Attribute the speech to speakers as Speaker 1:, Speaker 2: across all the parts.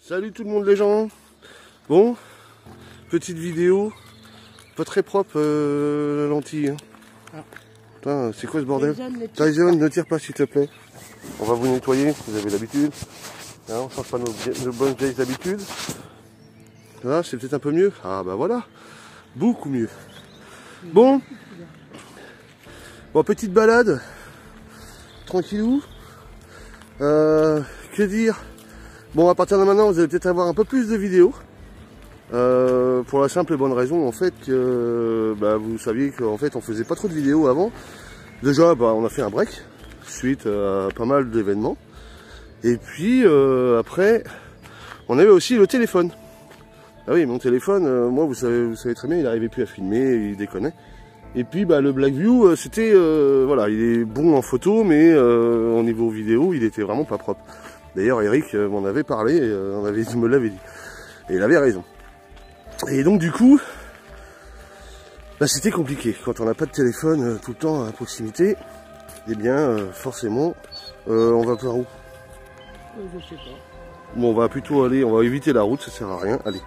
Speaker 1: Salut tout le monde les gens. Bon, petite vidéo, pas très propre la lentille. Hein.
Speaker 2: Ah.
Speaker 1: Putain, c'est quoi ce bordel?
Speaker 2: Tyson,
Speaker 1: ne tire pas s'il te plaît. On va vous nettoyer, vous avez l'habitude. Hein, on change pas nos bonnes vieilles habitudes. Là, c'est peut-être un peu mieux. Ah bah voilà, beaucoup mieux. Bon, petite balade, tranquillou. Que dire? Bon, à partir de maintenant, vous allez peut-être avoir un peu plus de vidéos. Pour la simple et bonne raison, en fait, que vous saviez qu'en fait, on faisait pas trop de vidéos avant. Déjà, on a fait un break suite à pas mal d'événements. Et puis après, on avait aussi le téléphone. Ah oui, mon téléphone, moi, vous savez très bien, il n'arrivait plus à filmer, il déconnait. Et puis, le Blackview, c'était, voilà, il est bon en photo, mais au niveau vidéo, il était vraiment pas propre. D'ailleurs, Eric m'en avait parlé, il me l'avait dit. Et il avait raison. Et donc, du coup, c'était compliqué. Quand on n'a pas de téléphone tout le temps à proximité, eh bien, forcément, on va par où?
Speaker 2: je sais pas.
Speaker 1: Bon, on va plutôt aller, on va éviter la route, ça sert à rien. Allez,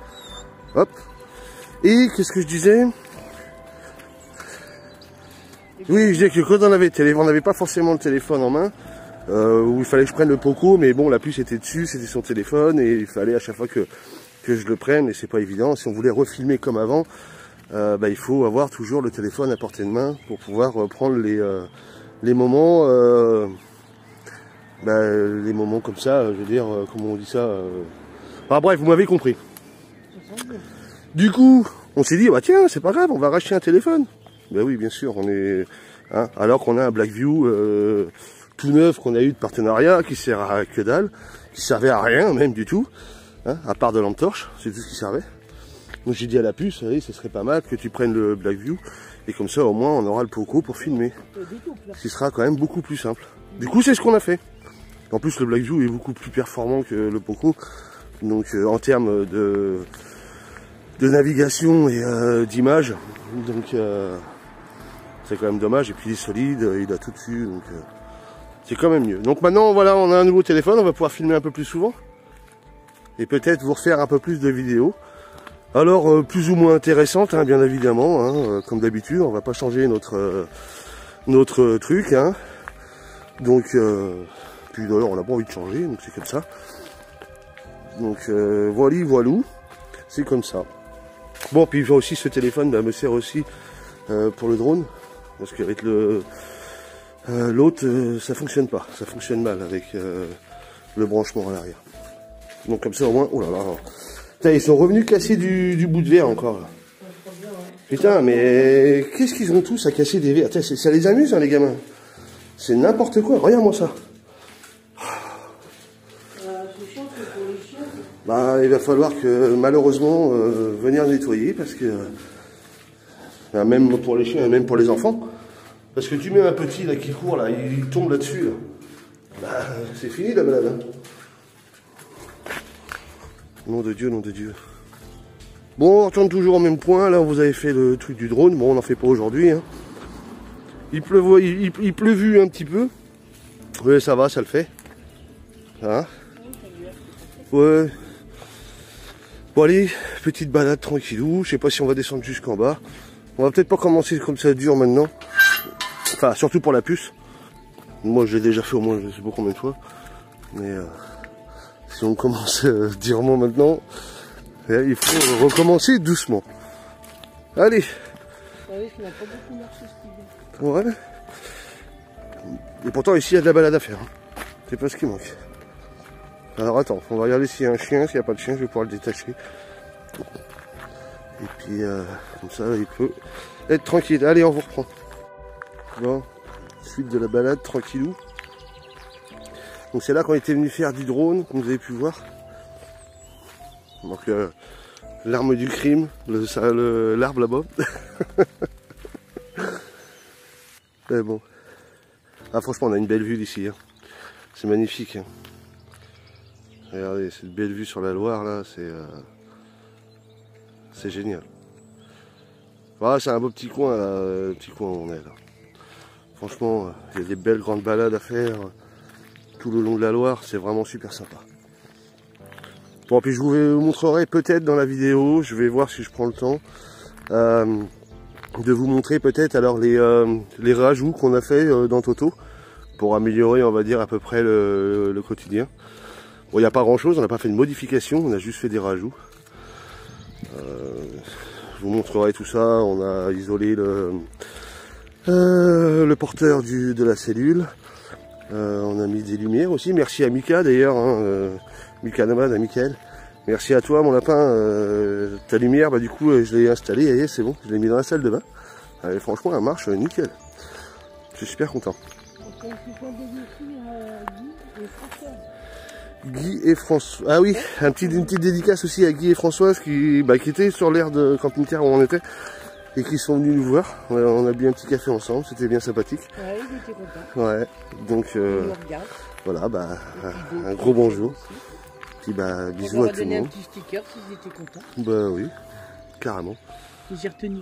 Speaker 1: hop. Et qu'est-ce que je disais? Oui, je disais que quand on n'avait pas forcément le téléphone en main, où il fallait que je prenne le Poco, mais bon, la puce était dessus, c'était son téléphone, et il fallait à chaque fois que je le prenne, et c'est pas évident. Si on voulait refilmer comme avant, il faut avoir toujours le téléphone à portée de main pour pouvoir prendre les moments, les moments comme ça, je veux dire, comment on dit ça. Bref, vous m'avez compris. Du coup, on s'est dit, tiens, c'est pas grave, on va racheter un téléphone. Ben oui, bien sûr, on est, hein, alors qu'on a un Blackview tout neuf qu'on a eu de partenariat, qui sert à que dalle, qui servait à rien même du tout, hein, à part de lampe torche, c'est tout ce qui servait. Donc j'ai dit à la puce, allez, ce serait pas mal que tu prennes le Blackview, et comme ça au moins on aura le Poco pour filmer. Ce qui sera quand même beaucoup plus simple. Du coup c'est ce qu'on a fait. En plus le Blackview est beaucoup plus performant que le Poco, donc en termes de navigation et d'image, donc c'est quand même dommage. Et puis il est solide, il a tout dessus, donc c'est quand même mieux. Donc maintenant voilà, on a un nouveau téléphone, on va pouvoir filmer un peu plus souvent, et peut-être vous refaire un peu plus de vidéos. Alors plus ou moins intéressantes, hein, bien évidemment, hein, comme d'habitude, on va pas changer notre truc, hein. Donc puis d'ailleurs on n'a pas envie de changer, donc c'est comme ça. Donc voilou, c'est comme ça. Bon, puis aussi ce téléphone me sert aussi pour le drone, parce qu'avec l'autre ça fonctionne pas, ça fonctionne mal avec le branchement à l'arrière. Donc comme ça au moins, oh là là, putain, ils sont revenus casser du bout de verre encore là. Putain, mais qu'est-ce qu'ils ont tous à casser des verres? Putain, ça les amuse hein, les gamins. C'est n'importe quoi, regarde-moi ça. Il va falloir que malheureusement venir nettoyer, parce que même pour les chiens, même pour les enfants, parce que tu mets un petit là qui court là, il tombe là-dessus là. C'est fini la balade. Hein. Nom de Dieu, nom de Dieu. Bon, on retourne toujours au même point. Là, vous avez fait le truc du drone. Bon, on n'en fait pas aujourd'hui. Hein. Il pleuvu un petit peu. Ouais, ça va, ça le fait. Hein? Ouais. Bon, allez, petite balade tranquillou. Je sais pas si on va descendre jusqu'en bas. On va peut-être pas commencer comme ça dure maintenant. Enfin, surtout pour la puce. Moi, je l'ai déjà fait au moins, je sais pas combien de fois. Mais si on commence durement maintenant, il faut recommencer doucement. Allez. Ouais. Et pourtant ici il y a de la balade à faire. Hein. C'est pas ce qui manque. Alors attends, on va regarder s'il y a un chien. S'il n'y a pas de chien, je vais pouvoir le détacher. Et puis comme ça il peut être tranquille. Allez, on vous reprend. Bon, suite de la balade, tranquillou. Donc c'est là qu'on était venu faire du drone, comme vous avez pu voir. Donc l'arme du crime, l'arbre là-bas. Mais bon. Ah franchement on a une belle vue d'ici. Hein. C'est magnifique. Hein. Regardez, cette belle vue sur la Loire là, c'est génial. Voilà, c'est un beau petit coin là, le petit coin où on est là. Franchement, il y a des belles grandes balades à faire tout le long de la Loire, c'est vraiment super sympa. Bon, puis je vous montrerai peut-être dans la vidéo, je vais voir si je prends le temps, de vous montrer peut-être alors les rajouts qu'on a fait dans Toto, pour améliorer, on va dire, à peu près le quotidien. Bon, il n'y a pas grand chose, on n'a pas fait de modification, on a juste fait des rajouts. Je vous montrerai tout ça, on a isolé le porteur de la cellule. On a mis des lumières aussi, merci à Mika d'ailleurs, hein, Mika Nomad, à Mickaël. Merci à toi mon lapin, ta lumière, bah du coup je l'ai installée, et c'est bon, je l'ai mis dans la salle de bain. Et franchement elle marche nickel, je suis super content. Guy et François, ah oui, une petite dédicace aussi à Guy et Françoise qui étaient sur l'aire de camping-car où on était et qui sont venus nous voir. On a bu un petit café ensemble, c'était bien sympathique. Ouais, il était content. Ouais, donc voilà, un gros bonjour. Puis bisous à tout le monde. On leur a donné un petit sticker s'ils étaient contents. Bah oui, carrément. J'ai retenu.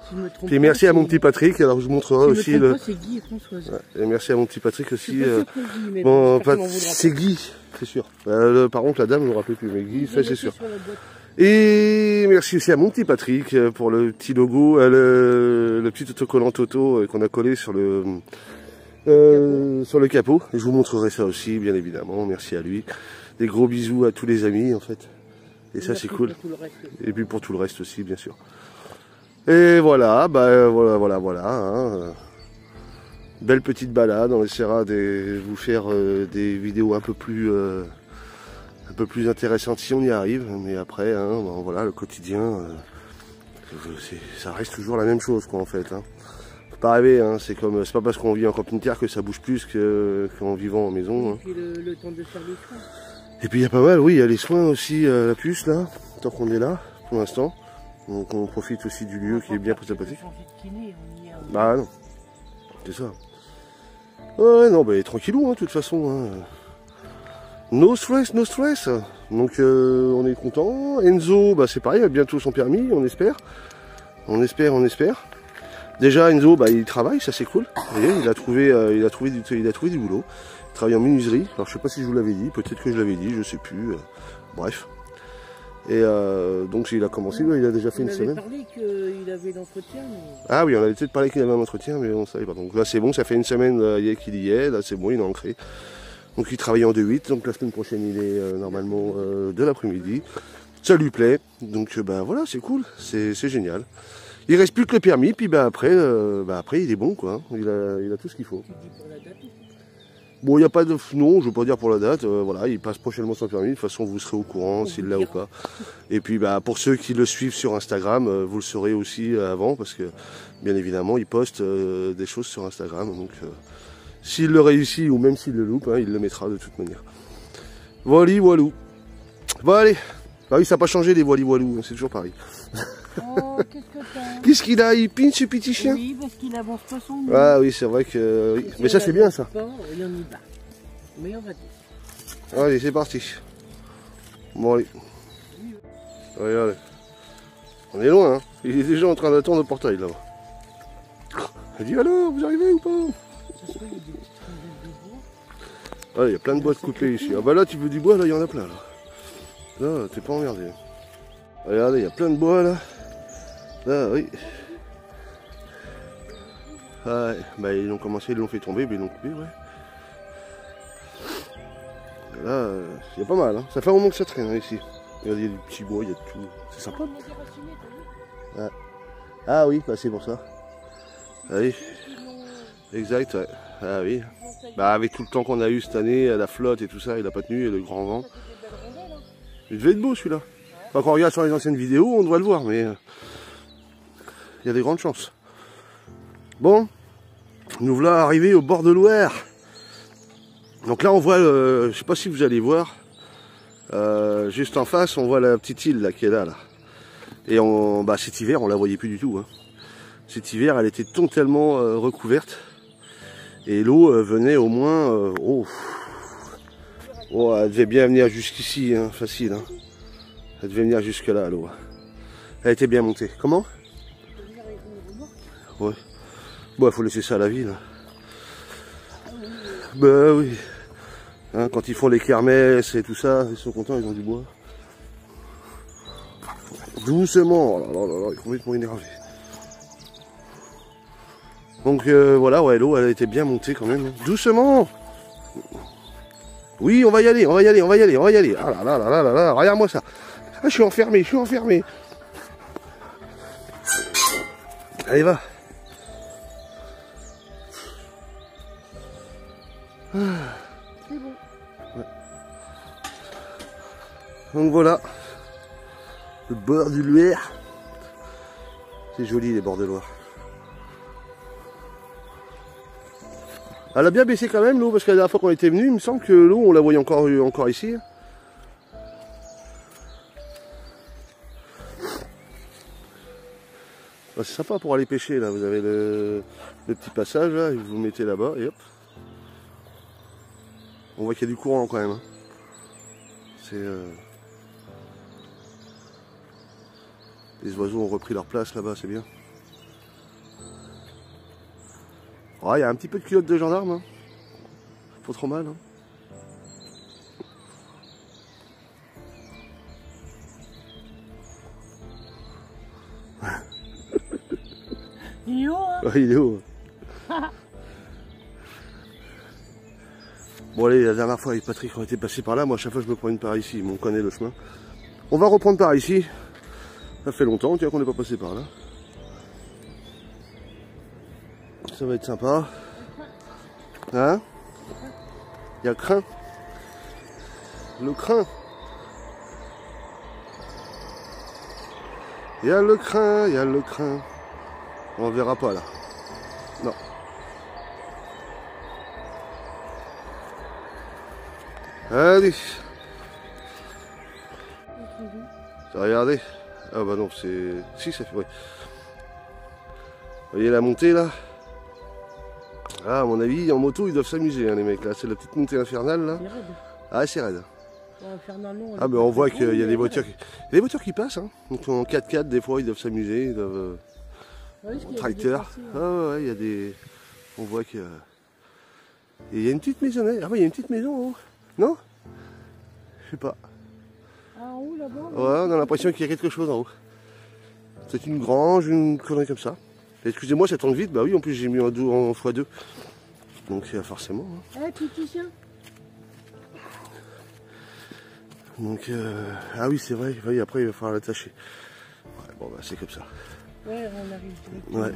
Speaker 1: Si je me trompe et merci à mon petit Patrick, alors je vous montrerai aussi c'est Guy et Françoise. Ouais, et merci à mon petit Patrick aussi. Bon, c'est Guy, c'est sûr. Par contre la dame je ne me rappelle plus, mais Guy, ça c'est sûr. Et merci aussi à mon petit Patrick pour le petit logo, le petit autocollant Toto qu'on a collé sur le capot. Et je vous montrerai ça aussi, bien évidemment. Merci à lui. Des gros bisous à tous les amis en fait. Et ça c'est cool. Et puis pour tout le reste aussi, bien sûr. Et voilà, voilà. Hein. Belle petite balade, on essaiera de vous faire des vidéos un peu plus intéressantes si on y arrive. Mais après, hein, voilà, le quotidien, ça reste toujours la même chose quoi en fait. Hein. Faut pas rêver, hein, c'est pas parce qu'on vit en camping-car que ça bouge plus qu'en vivant en maison. Hein. Et puis le temps de faire les soins. Et puis il y a pas mal, oui, il y a les soins aussi, la puce là, tant qu'on est là, pour l'instant. Donc on profite aussi du lieu qui est bien sympathique. Bah non, c'est ça. Ouais non, tranquillou hein, de toute façon. Hein. No stress, no stress. Donc on est content. Enzo, c'est pareil, il a bientôt son permis, on espère. On espère. Déjà Enzo, il travaille, ça c'est cool. Vous voyez, il a trouvé du boulot. Il travaille en menuiserie. Alors je sais pas si je vous l'avais dit, peut-être que je l'avais dit, je sais plus. Bref. Et donc il a commencé, il a déjà fait une semaine. On avait parlé qu'il avait l'entretien. Mais... Ah oui, on avait peut-être parlé qu'il avait un entretien, mais on ne savait pas. Donc là c'est bon, ça fait une semaine qu'il y est, là c'est bon, il est ancré. Donc il travaille en 2-8, donc la semaine prochaine il est normalement de l'après-midi. Ça lui plaît, donc voilà, c'est cool, c'est génial. Il reste plus que le permis, puis après il est bon quoi, il a tout ce qu'il faut. Bon, il n'y a pas de... Non, je ne veux pas dire pour la date. Voilà, il passe prochainement son permis. De toute façon, vous serez au courant s'il l'a ou pas. Et puis, pour ceux qui le suivent sur Instagram, vous le saurez aussi avant. Parce que, bien évidemment, il poste des choses sur Instagram. Donc, s'il le réussit ou même s'il le loupe, hein, il le mettra de toute manière. Voilà, voilou. Bon, allez. Bah oui, ça n'a pas changé les voilou. C'est toujours pareil. Oh, qu'est-ce qu'il a? Il pince ce petit chien? Oui, parce qu'il avance pas son nez. Ah oui, c'est vrai que... Oui. Mais ça, c'est bien, ça. Il en y bat. Mais on va dire. Allez, c'est parti. Bon, allez. Regardez. On est loin, hein. Il est déjà en train d'attendre le portail, là-bas. Il dit, alors, vous arrivez ou pas? Ah, il y a plein de bois de coupés ici. Ah bah là, tu veux du bois, là, il y en a plein, là. Là, t'es pas emmerdé. Regardez, il y a plein de bois, là. Là, oui. Ah, ils l'ont commencé, ils l'ont fait tomber, mais ils l'ont coupé, ouais. Là, il y a pas mal, hein. Ça fait un moment que ça traîne, hein, ici. Regardez, il y a du petit bois, il y a de tout. C'est sympa. Ah, ah oui, c'est pour ça. Ah oui. Exact, ouais. Ah oui. Avec tout le temps qu'on a eu cette année, la flotte et tout ça, il a pas tenu, et le grand vent. Il devait être beau, celui-là. Enfin, quand on regarde sur les anciennes vidéos, on doit le voir, mais il y a des grandes chances. Bon, nous voilà arrivés au bord de Loire. Donc là, on voit, je sais pas si vous allez voir, juste en face, on voit la petite île là, qui est là. Et cet hiver, on la voyait plus du tout. Hein. Cet hiver, elle était totalement recouverte. Et l'eau venait au moins... elle devait bien venir jusqu'ici, hein, facile. Hein. Elle devait venir jusque là, l'eau. Elle était bien montée. Comment? Ouais. Bon, il faut laisser ça à la ville. Bah oui. Hein, quand ils font les kermesses et tout ça, ils sont contents, ils ont du bois. Doucement, oh là là là là, il est complètement énervé. Donc voilà, ouais, l'eau elle a été bien montée quand même. Doucement. Oui, on va y aller, on va y aller, on va y aller, on va y aller. Ah là là là là là là, regarde-moi ça. Ah, je suis enfermé, je suis enfermé. Allez, va.
Speaker 2: C'est bon.
Speaker 1: Ouais. Donc voilà. Le bord du Loir. C'est joli les bords de Loire. Elle a bien baissé quand même l'eau, parce que la dernière fois qu'on était venu, il me semble que l'eau on la voyait encore ici. C'est sympa pour aller pêcher là, vous avez le petit passage là, vous vous mettez là-bas et hop. On voit qu'il y a du courant quand même. Hein. C'est les oiseaux ont repris leur place là-bas, c'est bien. Il y a un petit peu de culotte de gendarme. Hein. Pas trop mal. Hein.
Speaker 2: Il est haut, hein?
Speaker 1: Ouais, il est haut. Bon allez, la dernière fois avec Patrick on était passé par là, moi à chaque fois je me promène par ici, mais on connaît le chemin. On va reprendre par ici. Ça fait longtemps qu'on n'est pas passé par là. Ça va être sympa. Hein? Il y a le crin. Le crin. Il y a le crin, il y a le crin. On verra pas là. Non. Allez. T'as regardé? Ah bah non, c'est... Si, ça fait... Ouais. Vous voyez la montée là? Ah, à mon avis, en moto, ils doivent s'amuser, hein, les mecs là. C'est la petite montée infernale là.
Speaker 2: C'est raide.
Speaker 1: Ah, c'est raide.
Speaker 2: Infernal, non,
Speaker 1: Ah, mais on voit qu'il y a des voitures qui... Il y a des voitures qui passent, hein. Donc en 4x4, des fois, ils doivent s'amuser, ils doivent... Tracteur. Ah ouais, il y a des... On voit que... Et il y a une petite maisonnette. Ah ouais, il y a une petite maison en haut. Non? Je sais pas.
Speaker 2: Ah, en haut là-bas?
Speaker 1: Ouais, on a l'impression qu'il y a quelque chose en haut. C'est une grange, une connerie comme ça. Excusez-moi, ça tourne vite. Bah oui, en plus j'ai mis en x2. Donc forcément. Hein.
Speaker 2: Eh, petit chien.
Speaker 1: Donc, ah oui, c'est vrai. Oui, après, il va falloir l'attacher. Ouais, bon, bah c'est comme ça.
Speaker 2: Ouais, on arrive directement.
Speaker 1: Ouais.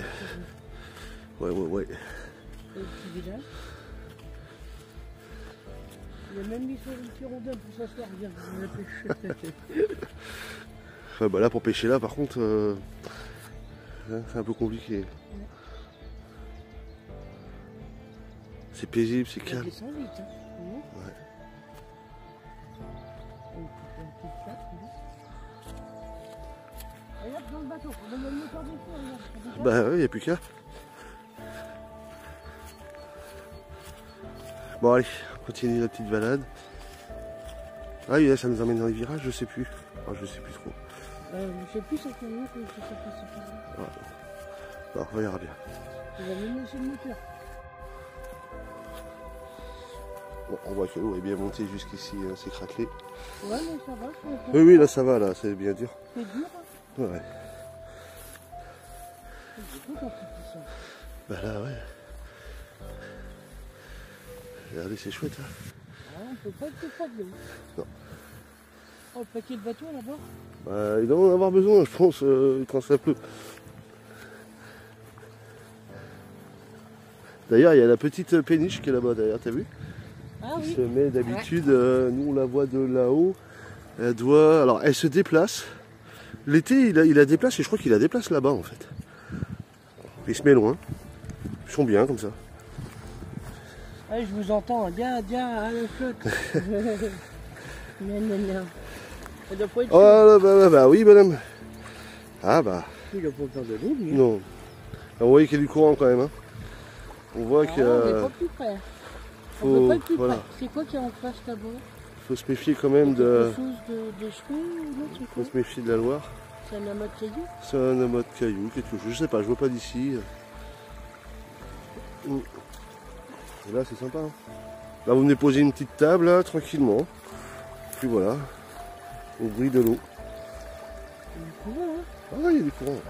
Speaker 2: Le petit village. Il a même mis sur une petite rondelle pour s'asseoir, regarde, on a pêché.
Speaker 1: Ouais, bah là, pour pêcher là, par contre, c'est un peu compliqué. Ouais. C'est paisible, c'est calme.
Speaker 2: Il descend vite, hein.
Speaker 1: Ouais.
Speaker 2: Regarde dans le bateau, on a le moteur dessus, regarde.
Speaker 1: Bah ouais, il n'y a plus qu'à. Bon allez, on continue la petite balade. Ah oui, là ça nous emmène dans les virages, je sais plus. Oh, je sais plus trop.
Speaker 2: Je sais plus c'est combien que ça passe par là.
Speaker 1: Ouais. Bon, on verra bien.
Speaker 2: Il va même laisser le moteur.
Speaker 1: Bon, on voit que l'eau est bien montée jusqu'ici, hein, c'est craquelé.
Speaker 2: Ouais, mais ça va.
Speaker 1: Oui, là ça va, là, c'est bien dur.
Speaker 2: C'est dur, hein?
Speaker 1: Ouais.
Speaker 2: C'est tout quand tu fais ça.
Speaker 1: Bah là, ouais. Regardez, c'est chouette, hein.
Speaker 2: Ah, on peut pas être pas de l'eau.
Speaker 1: Non.
Speaker 2: Oh, le paquet de bateau là-bas?
Speaker 1: Bah, il doit en avoir besoin, je pense, quand ça pleut. D'ailleurs, il y a la petite péniche qui est là-bas, d'ailleurs, t'as vu?
Speaker 2: Ah
Speaker 1: qui
Speaker 2: oui.
Speaker 1: se met d'habitude, nous on la voit de là-haut. Elle doit. Alors, elle se déplace. L'été, il la déplace et je crois qu'il la déplace là-bas en fait. Il se met loin. Ils sont bien comme ça.
Speaker 2: Ah, je vous entends. Viens, à la flotte. Non. Ça doit pas être
Speaker 1: Oh, bah oui, madame. Ah, bah.
Speaker 2: Il doit pas faire de l'eau, lui.
Speaker 1: Non. On voit qu'il y a du courant quand même. Hein. On voit qu'il y
Speaker 2: On
Speaker 1: a.
Speaker 2: n'est pas plus près.
Speaker 1: Faut...
Speaker 2: On peut pas être plus
Speaker 1: voilà.
Speaker 2: près. C'est quoi qui est en face là-bas?
Speaker 1: Faut se méfier quand même de.
Speaker 2: Quelque chose de cheveux ou non?
Speaker 1: Faut se méfier de la Loire.
Speaker 2: C'est un amas de cailloux?
Speaker 1: C'est un amas de cailloux, quelque chose. Je sais pas, je vois pas d'ici. Et là, c'est sympa. Hein. Là vous venez poser une petite table là, tranquillement. Puis voilà, au bruit de l'eau.
Speaker 2: Il y a du courant, hein.
Speaker 1: Ah ouais, il y a du courant.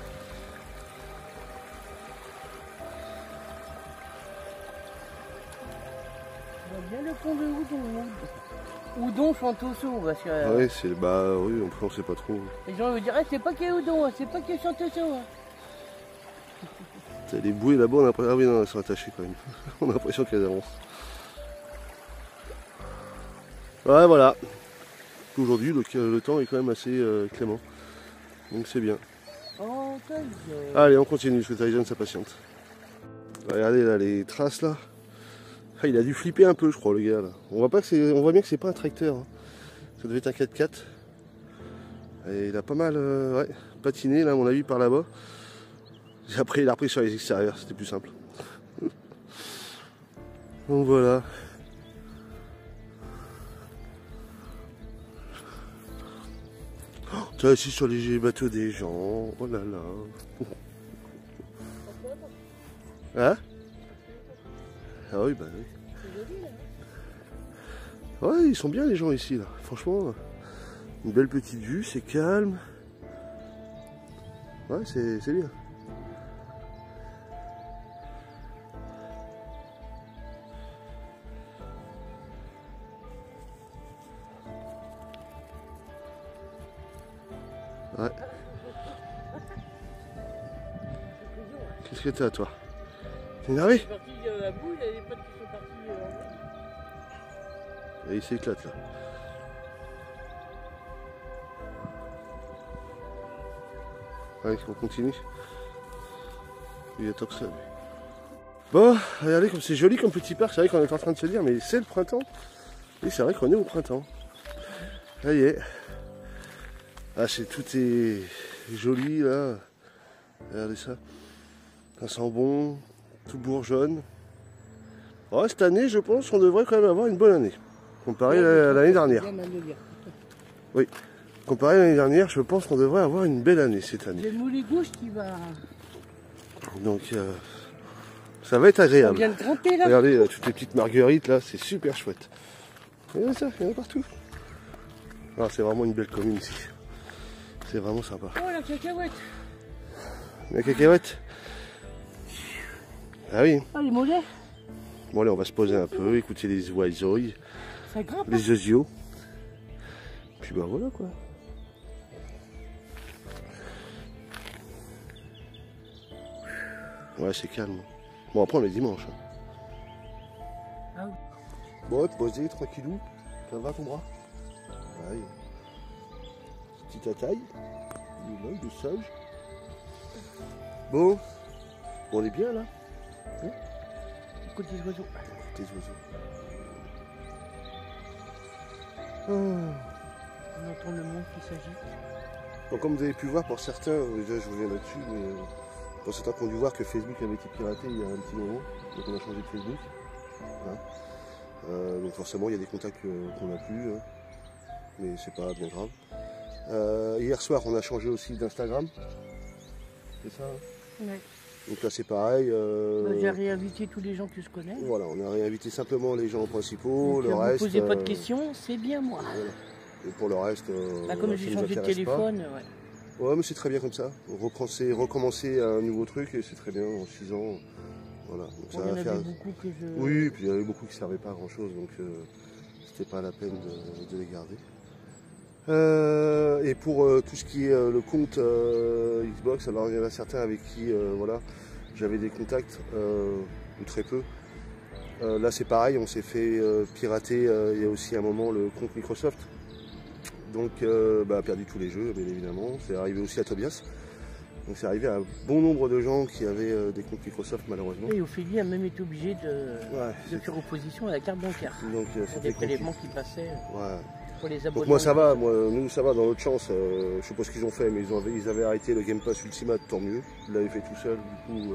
Speaker 2: On voit bien le pont de Houdon. Houdon Chantoso, parce que
Speaker 1: Ouais, c'est bah oui, on ne sait pas trop.
Speaker 2: les gens vont dire ah, c'est pas qu'il y a Houdon, hein, c'est pas qu'il y a Chantoso. Hein.
Speaker 1: T'as les bouées là-bas, on a l'impression. Ah oui, non, elles sont attachées quand même. On a l'impression qu'elles avancent. Ouais, voilà. Aujourd'hui, le temps est quand même assez clément. Donc c'est bien.
Speaker 2: Oh, Tyson.
Speaker 1: Allez, on continue, parce que Tyson s'impatiente. Regardez là, les traces là. Ah, il a dû flipper un peu, je crois, le gars là. On voit bien que c'est pas un tracteur. Hein. Ça devait être un 4x4. Et il a pas mal ouais, patiné, là, à mon avis, par là-bas. Après, il a repris sur les extérieurs, c'était plus simple. Donc voilà. Oh, tu es assis sur les bateaux des gens. Oh là là. Hein? Ah oui, bah oui. Ouais, ils sont bien les gens ici, là. Franchement, une belle petite vue, c'est calme. Ouais, c'est bien. Ouais. Qu'est-ce que t'as, toi? T'es énervé?
Speaker 2: Il est parti à bout, il y a des potes qui sont partis.
Speaker 1: Et il s'éclate là. Allez, on continue. Il est temps que ça. Lui. Bon, regardez comme c'est joli comme petit parc. C'est vrai qu'on est en train de se dire, mais c'est le printemps. Oui, c'est vrai qu'on est au printemps. Ça y est. Ah, tout est joli là. Regardez ça. Ça sent bon. Tout bourgeonne. Ouais, cette année, je pense qu'on devrait quand même avoir une bonne année. Comparé à l'année dernière. Oui. Comparé à l'année dernière, je pense qu'on devrait avoir une belle année cette année.
Speaker 2: J'ai le moulet gauche qui va.
Speaker 1: Donc, ça va être agréable.
Speaker 2: On vient de grimper là.
Speaker 1: Regardez, toutes les petites marguerites là, c'est super chouette. Regardez ça, il y en a partout. Ah, c'est vraiment une belle commune ici. C'est vraiment sympa.
Speaker 2: Oh la cacahuète.
Speaker 1: La cacahuète. Ah oui.
Speaker 2: Ah les mollets.
Speaker 1: Bon allez, on va se poser un peu, écouter les oiseaux,
Speaker 2: Ça grimpe.
Speaker 1: les oiseaux. Puis bah voilà quoi. Ouais, c'est calme. Bon, après on est dimanche.
Speaker 2: Ah oui.
Speaker 1: Bon, te poser tranquillou. Ça va ton bras? Ouais. Petite taille. Il est là, il est sage. Bon, on est bien là. Hein?
Speaker 2: Écoute les oiseaux.
Speaker 1: Tes oiseaux. Oh.
Speaker 2: On entend le monde qui s'agite.
Speaker 1: Bon, comme vous avez pu voir, pour certains, déjà je reviens là-dessus, mais pour certains qui ont dû voir que Facebook avait été piraté il y a un petit moment, donc on a changé de Facebook. Hein. Donc forcément il y a des contacts qu'on n'a plus, hein. Mais c'est pas bien grave. Hier soir on a changé aussi d'Instagram. C'est ça, hein?
Speaker 2: Ouais.
Speaker 1: Donc là c'est pareil.
Speaker 2: J'ai réinvité tous les gens que je connais.
Speaker 1: Voilà, on a réinvité simplement les gens principaux, le
Speaker 2: vous
Speaker 1: reste.
Speaker 2: Posez pas de questions, c'est bien moi.
Speaker 1: Voilà. Et pour le reste,
Speaker 2: comme j'ai changé de téléphone,
Speaker 1: ouais, mais c'est très bien comme ça. Recommencer un nouveau truc et c'est très bien en 6 ans. Voilà. Donc, ça
Speaker 2: il y en
Speaker 1: va
Speaker 2: avait
Speaker 1: faire...
Speaker 2: beaucoup que je...
Speaker 1: Oui, puis il y avait beaucoup qui ne servaient pas à grand chose, donc c'était pas la peine de les garder. Et pour tout ce qui est le compte Xbox, alors il y en a certains avec qui voilà, j'avais des contacts, ou très peu. Là c'est pareil, on s'est fait pirater il y a aussi un moment le compte Microsoft. Donc perdu tous les jeux bien évidemment. C'est arrivé aussi à Tobias. Donc c'est arrivé à un bon nombre de gens qui avaient des comptes Microsoft malheureusement.
Speaker 2: Et Ophélie a même été obligée de faire opposition à la carte bancaire.
Speaker 1: Donc
Speaker 2: c'était des prélèvements qui passaient pour les abonnés.
Speaker 1: Donc moi ça va, nous ça va dans notre chance. Je sais pas ce qu'ils ont fait, mais ils avaient arrêté le Game Pass Ultimate, tant mieux. Ils l'avaient fait tout seul, du coup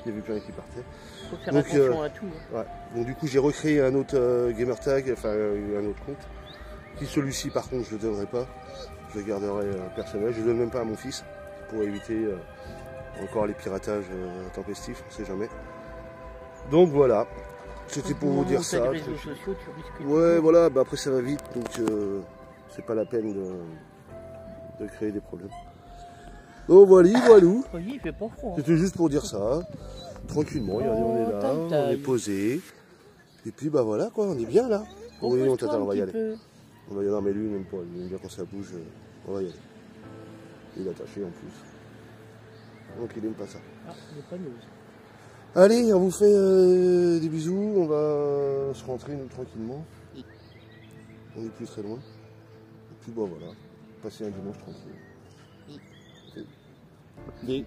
Speaker 1: il n'y avait plus rien qui partait.
Speaker 2: Il faut faire attention à tout. Hein.
Speaker 1: Ouais. Donc du coup j'ai recréé un autre gamertag, enfin un autre compte. Qui celui-ci par contre je ne le donnerai pas, je le garderai personnel, je ne le donne même pas à mon fils pour éviter encore les piratages intempestifs, on ne sait jamais. Donc voilà, C'était pour vous dire ça.
Speaker 2: Les réseaux sociaux, tu risques
Speaker 1: Ouais, voilà, bah après ça va vite, donc c'est pas la peine de créer des problèmes. Donc voilà, voilou.
Speaker 2: Oui, il fait pas froid.
Speaker 1: C'était juste pour dire ça. Tranquillement, regardez, on est là, on est posé. Et puis bah voilà quoi, on est bien là. Oui, on t'attend, on va y aller. On va y aller, non mais lui, il n'aime pas, il aime bien quand ça bouge, on va y aller. Il est attaché en plus. Donc il n'aime pas ça.
Speaker 2: Ah, il n'est pas news.
Speaker 1: Allez, on vous fait des bisous, on va se rentrer nous tranquillement.
Speaker 2: Oui.
Speaker 1: On n'est plus très loin. Et puis bon voilà, passer un dimanche tranquille.
Speaker 2: Oui.
Speaker 1: Oui.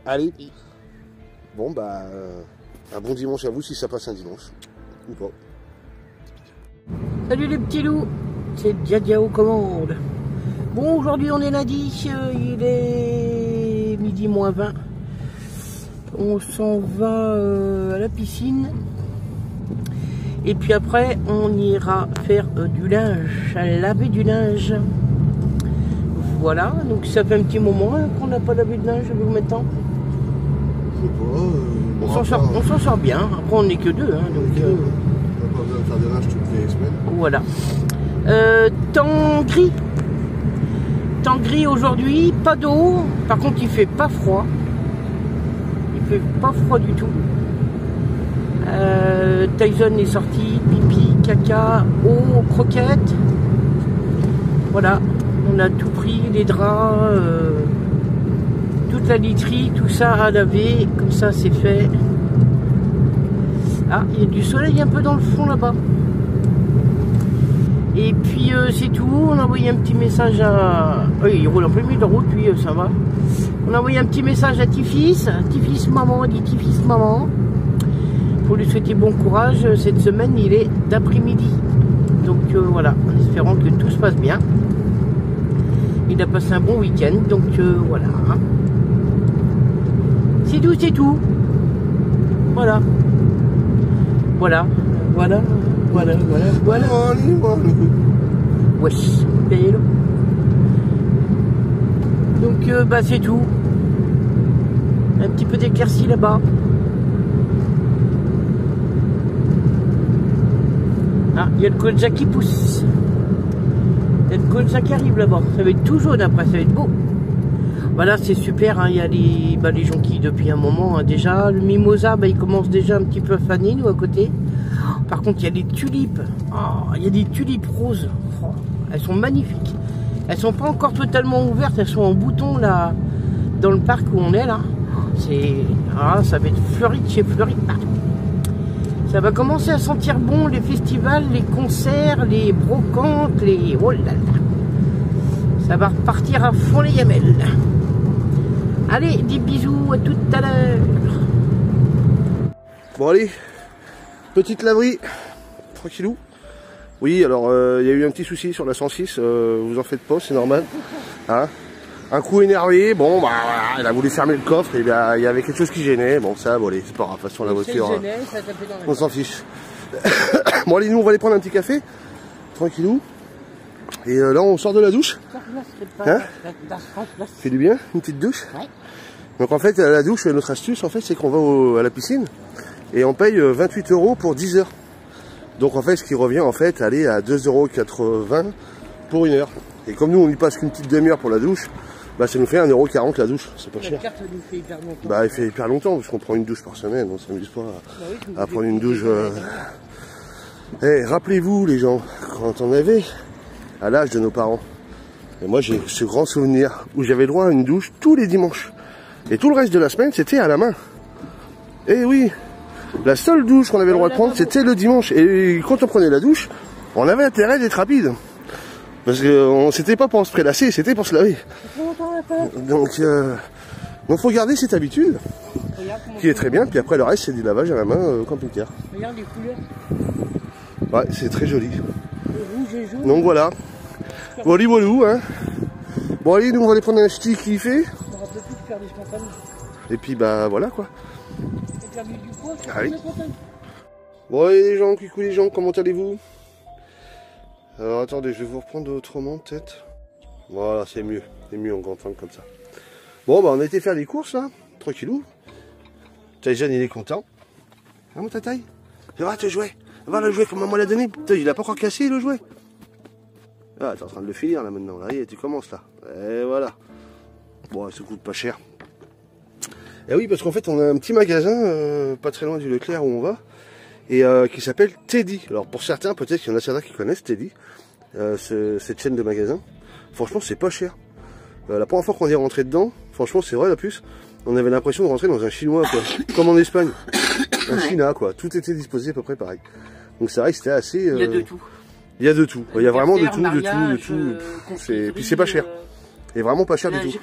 Speaker 1: Allez.
Speaker 2: Oui.
Speaker 1: Bon bah, un bon dimanche à vous si ça passe un dimanche. Ou pas.
Speaker 2: Salut les petits loups, c'est Dia aux commandes. Bon, aujourd'hui on est lundi, il est midi moins 20. On s'en va à la piscine. Et puis après, on ira faire du linge, laver du linge. Voilà, donc ça fait un petit moment qu'on n'a pas lavé de linge, vous mettons.
Speaker 1: Je sais pas.
Speaker 2: On s'en sort bien, après on n'est que deux. Hein, donc,
Speaker 1: on n'a pas besoin de faire des linges toutes les semaines.
Speaker 2: Voilà. Temps gris. Temps gris aujourd'hui, pas d'eau. Par contre, il fait pas froid. Il fait pas froid du tout. Tyson est sorti, pipi, caca, eau, croquettes. Voilà, on a tout pris, les draps, toute la literie, tout ça à laver. Comme ça, c'est fait. Ah, il y a du soleil un peu dans le fond là-bas. Et puis c'est tout, on a envoyé un petit message à... Oui, il roule un peu mieux de route, lui, ça va. On a envoyé un petit message à Tifis maman, dit Tifis maman, pour lui souhaiter bon courage. Cette semaine, il est d'après-midi. Donc voilà, en espérant que tout se passe bien. Il a passé un bon week-end, donc voilà. C'est tout, c'est tout. Voilà. Voilà, voilà. Voilà. Wesh, hello. Donc bah c'est tout. Un petit peu d'éclaircie là-bas. Ah, il y a le colza qui pousse. Il y a le colza qui arrive là-bas. Ça va être tout jaune après, ça va être beau. Voilà, c'est super, hein. Il y a les jonquilles depuis un moment hein, déjà. Le mimosa, il commence déjà un petit peu à faner, nous, à côté. Par contre, il y a des tulipes. Oh, il y a des tulipes roses. Oh, elles sont magnifiques. Elles sont pas encore totalement ouvertes. Elles sont en bouton là, dans le parc où on est là. Ça va être fleuri de chez fleuri de partout. Ça va commencer à sentir bon les festivals, les concerts, les brocantes, les... Oh là là. Ça va repartir à fond les gamelles. Allez, des bisous, à tout à l'heure.
Speaker 1: Bon allez, petite laverie, tranquillou. Oui, alors il y a eu un petit souci sur la 106, vous en faites pas, c'est normal. Hein, un coup énervé, bon bah voilà, il a voulu fermer le coffre, et bien il y avait quelque chose qui gênait. Bon ça, bon allez, c'est pas grave, de toute façon la voiture, on s'en fiche. Bon allez, nous on va aller prendre un petit café, tranquillou. Et là on sort de la douche. Hein, fait du bien, une petite douche.
Speaker 2: Ouais.
Speaker 1: Donc en fait la douche, notre astuce en fait c'est qu'on va à la piscine et on paye 28 € pour 10 heures. Donc en fait ce qui revient en fait aller à 2,80 € pour une heure. Et comme nous on y passe qu'une petite demi-heure pour la douche, bah ça nous fait 1,40 € la douche, c'est pas cher.
Speaker 2: Carte, nous fait hyper longtemps.
Speaker 1: Bah il fait hyper longtemps parce qu'on prend une douche par semaine, on s'amuse pas à prendre une douche. Rappelez-vous les gens, quand on avait à l'âge de nos parents, et moi j'ai ce grand souvenir où j'avais droit à une douche tous les dimanches. Et tout le reste de la semaine c'était à la main. Et oui, la seule douche qu'on avait le droit de prendre c'était le dimanche. Et quand on prenait la douche, on avait intérêt d'être rapide. Parce que c'était pas pour se prélasser, c'était pour se laver. Donc faut garder cette habitude, qui est très bien. Puis après le reste c'est du lavage à la main camping-car.
Speaker 2: Regarde les couleurs.
Speaker 1: Ouais, c'est très joli.
Speaker 2: Rouge et jaune.
Speaker 1: Donc voilà. Voilà, hein. Bon allez, nous on va aller prendre un ch'ti qui fait.
Speaker 2: On aura peut-être plus de faire des spontanés.
Speaker 1: Et puis bah voilà quoi.
Speaker 2: Et perdu du poids, c'est
Speaker 1: Allez.
Speaker 2: important.
Speaker 1: Bon allez les gens, coucou les gens, comment allez-vous? Alors attendez, je vais vous reprendre autrement peut-être. Voilà, c'est mieux en grand angle comme ça. Bon bah on a été faire les courses là, tranquillou. Tyson il est content. Hein mon tataï? Va te jouer. Va le jouet comme maman l'a donné. Putain, il a pas encore cassé le jouet. Ah, t'es en train de le finir là maintenant. Là, tu commences là. Et voilà. Bon, ça coûte pas cher. Et oui, parce qu'en fait, on a un petit magasin pas très loin du Leclerc où on va. Et qui s'appelle Teddy. Alors pour certains, peut-être qu'il y en a certains qui connaissent Teddy. Cette chaîne de magasins. Franchement, c'est pas cher. La première fois qu'on est rentré dedans, franchement, c'est vrai la plus. On avait l'impression de rentrer dans un chinois, quoi. Comme en Espagne. Un China, quoi. Tout était disposé à peu près pareil. Donc c'est vrai que c'était assez...
Speaker 2: Il y a de tout.
Speaker 1: Il y a de tout. Il y a vraiment de tout, de tout. Puis c'est pas cher. Et vraiment pas cher du tout.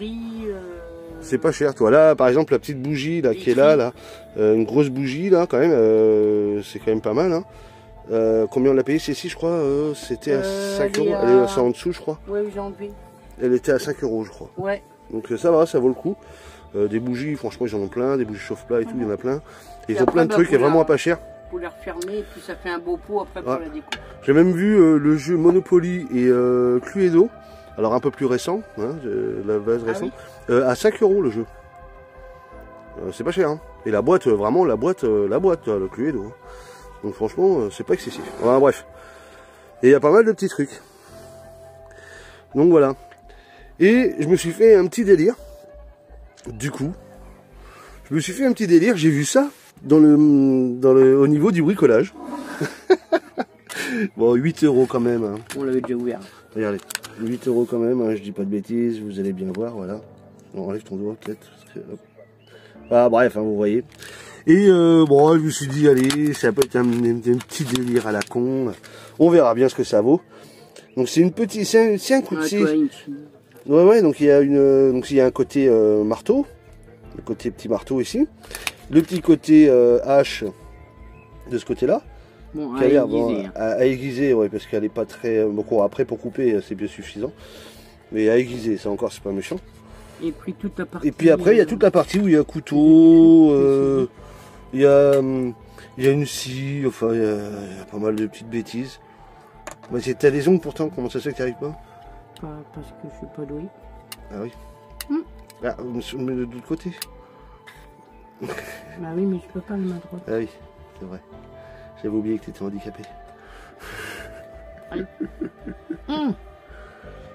Speaker 1: C'est pas cher, toi. Là, par exemple, la petite bougie là, qui est là, une grosse bougie, là, quand même, c'est quand même pas mal. Hein. Combien on l'a payé, celle-ci, je crois c'était à 5 euros. Elle est en dessous, je crois.
Speaker 2: Ouais, j'ai enlevé.
Speaker 1: Elle était à 5 euros, je crois. Ouais. Donc ça va, ça vaut le coup. Des bougies, franchement, ils en ont plein. Des bougies chauffe-plat et tout, il y en a plein. Et ils ont plein de trucs, et vraiment à pas cher.
Speaker 2: Pour les refermer, et puis ça fait un beau pot après pour la déco.
Speaker 1: J'ai même vu le jeu Monopoly et Cluedo. Alors un peu plus récent, hein, la base récente, à 5 euros le jeu. C'est pas cher, hein. Et la boîte, vraiment la boîte, le Cluedo. Hein. Donc franchement, c'est pas excessif. Voilà, bref. Et il y a pas mal de petits trucs. Donc voilà. Et je me suis fait un petit délire. Du coup, je me suis fait un petit délire. J'ai vu ça au niveau du bricolage. Bon, 8 euros quand même. Hein.
Speaker 2: On l'avait déjà ouvert.
Speaker 1: Regardez, 8 euros quand même, hein, je dis pas de bêtises, vous allez bien voir, voilà. On enlève ton doigt peut-être. Ah, bref, hein, vous voyez. Et bon, je me suis dit, allez, ça peut être un petit délire à la con. On verra bien ce que ça vaut. Donc c'est une petite, c'est un coup de scie. Ouais, donc il y a un côté marteau, le côté petit marteau ici, le petit côté hache de ce côté-là.
Speaker 2: Bon, à
Speaker 1: aiguiser, ouais, parce qu'elle est pas très... Bon, après, pour couper, c'est bien suffisant. Mais à aiguiser, ça encore, c'est pas méchant.
Speaker 2: Et puis toute la partie...
Speaker 1: Et puis après, il y a toute la partie où il y a un couteau, il y a une scie, enfin, il y a pas mal de petites bêtises. Mais t'as des ongles pourtant, comment ça se fait que t'y arrives pas?
Speaker 2: Parce que je suis pas doué.
Speaker 1: Ah oui. Ah, mais de l'autre côté.
Speaker 2: Bah oui, mais je peux pas le main droite.
Speaker 1: Ah oui, c'est vrai. J'avais oublié que tu étais handicapé.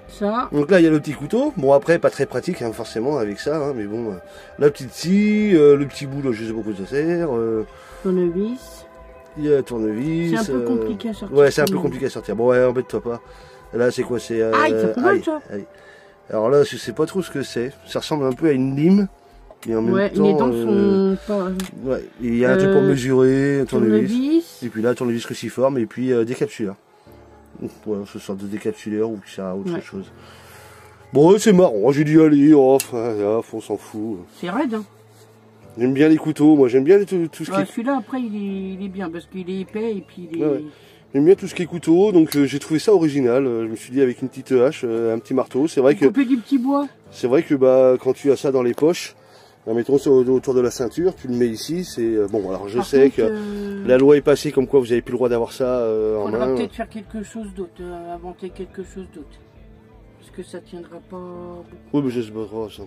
Speaker 2: Ça.
Speaker 1: Donc là, il y a le petit couteau. Bon, après, pas très pratique, hein, forcément, avec ça. Hein, mais bon, la petite scie, le petit bout, là, je sais pas quoi ça sert.
Speaker 2: Tournevis.
Speaker 1: Il y a la tournevis.
Speaker 2: C'est un peu compliqué à sortir.
Speaker 1: Ouais, c'est un peu compliqué à sortir. Bon, ouais, embête-toi pas. Là, c'est quoi? C'est...
Speaker 2: Aïe, ça fait mal, ça.
Speaker 1: Alors là, je sais pas trop ce que c'est. Ça ressemble un peu à une lime. Et en même temps,
Speaker 2: les dents sont pas...
Speaker 1: Ouais, il y a un truc pour mesurer, un
Speaker 2: tournevis.
Speaker 1: Et puis là, tournevis cruciforme, et puis décapsuleur. Voilà, ce sort de décapsuleur ou ça a autre chose. Bon, c'est marrant, j'ai dit allez, on s'en fout.
Speaker 2: C'est raide, hein.
Speaker 1: J'aime bien les couteaux, moi j'aime bien tout ce qui est...
Speaker 2: Celui-là, après, il est bien, parce qu'il est épais, et puis il est...
Speaker 1: Ouais. J'aime bien tout ce qui est couteau, donc j'ai trouvé ça original. Je me suis dit avec une petite hache, un petit marteau, c'est vrai que...
Speaker 2: Couper du petit bois.
Speaker 1: C'est vrai que bah, quand tu as ça dans les poches, mettons ça autour de la ceinture, tu le mets ici, c'est... Bon, alors je sais que la loi est passée comme quoi vous n'avez plus le droit d'avoir ça en main.
Speaker 2: On va peut-être faire quelque chose d'autre, inventer quelque chose d'autre. Parce que ça tiendra pas beaucoup.
Speaker 1: Oui, mais je sais pas trop ça.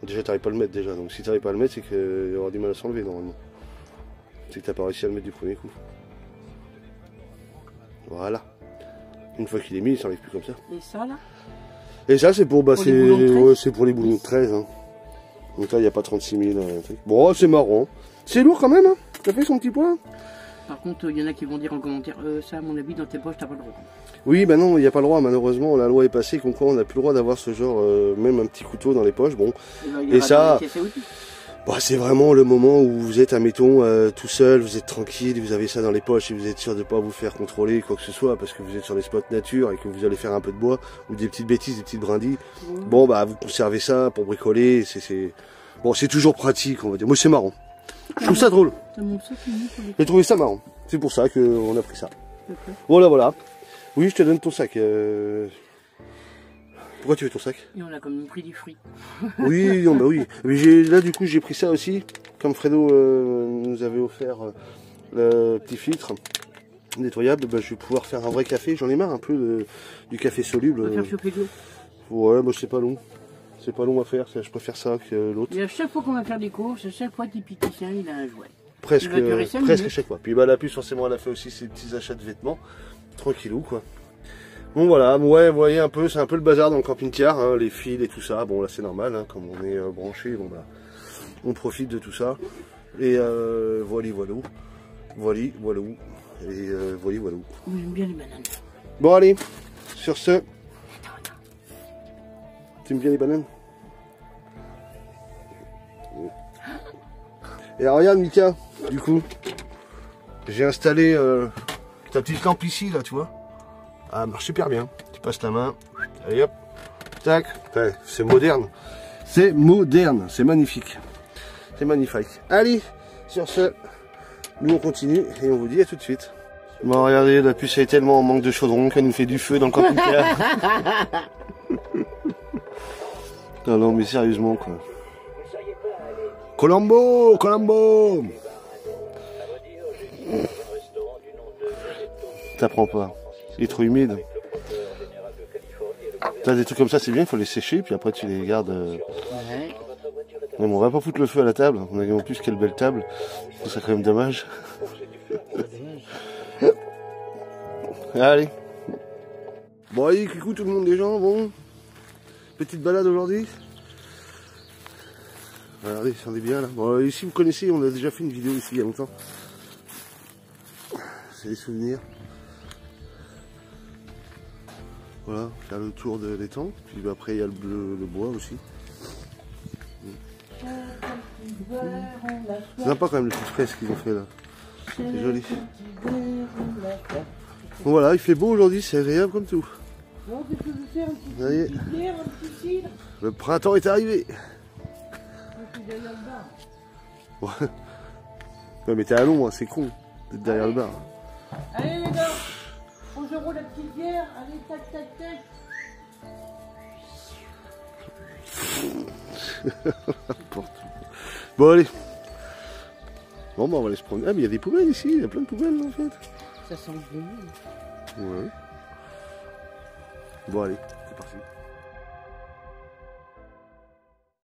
Speaker 1: Déjà, t'arrives pas à le mettre déjà, donc si t'arrives pas à le mettre, c'est qu'il y aura du mal à s'enlever normalement. C'est que t'as pas réussi à le mettre du premier coup. Voilà. Une fois qu'il est mis, il s'enlève plus comme ça.
Speaker 2: Et ça là?
Speaker 1: Et ça, c'est pour... Bah, c'est pour les boulons de 13. Hein. Donc là, il n'y a pas 36 000. Bon, c'est marrant. C'est lourd quand même, hein. T'as fait son petit poids.
Speaker 2: Par contre, il y en a qui vont dire en commentaire, ça, à mon avis, dans tes poches, t'as pas le droit.
Speaker 1: Oui, bah non, il n'y a pas le droit, malheureusement. La loi est passée, comme quoi on n'a plus le droit d'avoir ce genre, même un petit couteau dans les poches. Bon. Et ça, bah, c'est vraiment le moment où vous êtes, admettons, tout seul, vous êtes tranquille, vous avez ça dans les poches et vous êtes sûr de ne pas vous faire contrôler, quoi que ce soit, parce que vous êtes sur les spots nature et que vous allez faire un peu de bois, ou des petites bêtises, des petites brindilles. Bon, bah, vous conservez ça pour bricoler, bon, c'est toujours pratique, on va dire. Moi, c'est marrant. Je trouve ça drôle. J'ai trouvé ça marrant. C'est pour ça qu'on a pris ça. Voilà, voilà. Oui, je te donne ton sac. Pourquoi tu veux ton sac?
Speaker 2: Et on a quand même pris du fruit.
Speaker 1: Oui, non, bah oui. Mais là, du coup, j'ai pris ça aussi. Comme Fredo nous avait offert le petit filtre nettoyable, bah, je vais pouvoir faire un vrai café. J'en ai marre un peu du café soluble.
Speaker 2: On va faire chauffer de l'eau.
Speaker 1: Ouais, bah, c'est pas long. C'est pas long à faire. Je préfère ça que l'autre.
Speaker 2: Et à chaque fois qu'on va faire des courses, à chaque fois, petit piticien, il a un jouet.
Speaker 1: presque,
Speaker 2: va durer 5
Speaker 1: presque
Speaker 2: minutes.
Speaker 1: chaque fois. Puis bah, la puce, forcément, elle a fait aussi ses petits achats de vêtements. Tranquillou, quoi. Bon, voilà, ouais, vous voyez un peu, c'est un peu le bazar dans le camping-car, hein, les fils et tout ça. Bon, là, c'est normal, hein, comme on est branché, bon, bah, on profite de tout ça. Et voilà, voilà. Voilà, voilà. Et voilà, voilà.
Speaker 2: J'aime bien les bananes.
Speaker 1: Bon, allez, sur ce. Tu aimes bien les bananes? Et alors, regarde, Mika, du coup, j'ai installé ta petite lampe ici, là, tu vois. Ah, elle marche super bien. Tu passes la main, allez hop, tac, ouais, c'est moderne. C'est moderne, c'est magnifique. C'est magnifique. Allez, sur ce, nous on continue et on vous dit à tout de suite. Bon, regardez, la puce elle est tellement en manque de chaudron qu'elle nous fait du feu dans le camping-car. Non, non, mais sérieusement, quoi. Colombo, Colombo. T'apprends pas. Il est trop humide. T'as des trucs comme ça, c'est bien, il faut les sécher, puis après tu les gardes.
Speaker 2: Ouais.
Speaker 1: Non, mais on va pas foutre le feu à la table. On a en plus quelle belle table. C'est ça quand même dommage. Allez. Bon, allez, coucou tout le monde, les gens. Bon, petite balade aujourd'hui. Regardez, on est bien là. Bon, ici vous connaissez, on a déjà fait une vidéo ici il y a longtemps. C'est des souvenirs. Voilà, faire le tour de l'étang. Puis bah, après il y a le bois aussi. C'est sympa quand même les petites fraises qu'ils ont fait là. C'est joli. Bon voilà, il fait beau aujourd'hui, c'est agréable comme tout. Voyez, le printemps est arrivé. Ouais. Ouais, mais t'es à l'ombre, c'est con d'être derrière le bar.
Speaker 2: Allez les gars, 11 € la petite bière, allez tac tac tac.
Speaker 1: Bon allez. Bon bah on va aller se promener. Ah mais il y a des poubelles ici, il y a plein de poubelles en fait.
Speaker 2: Ça sent bon.
Speaker 1: Ouais. Bon allez.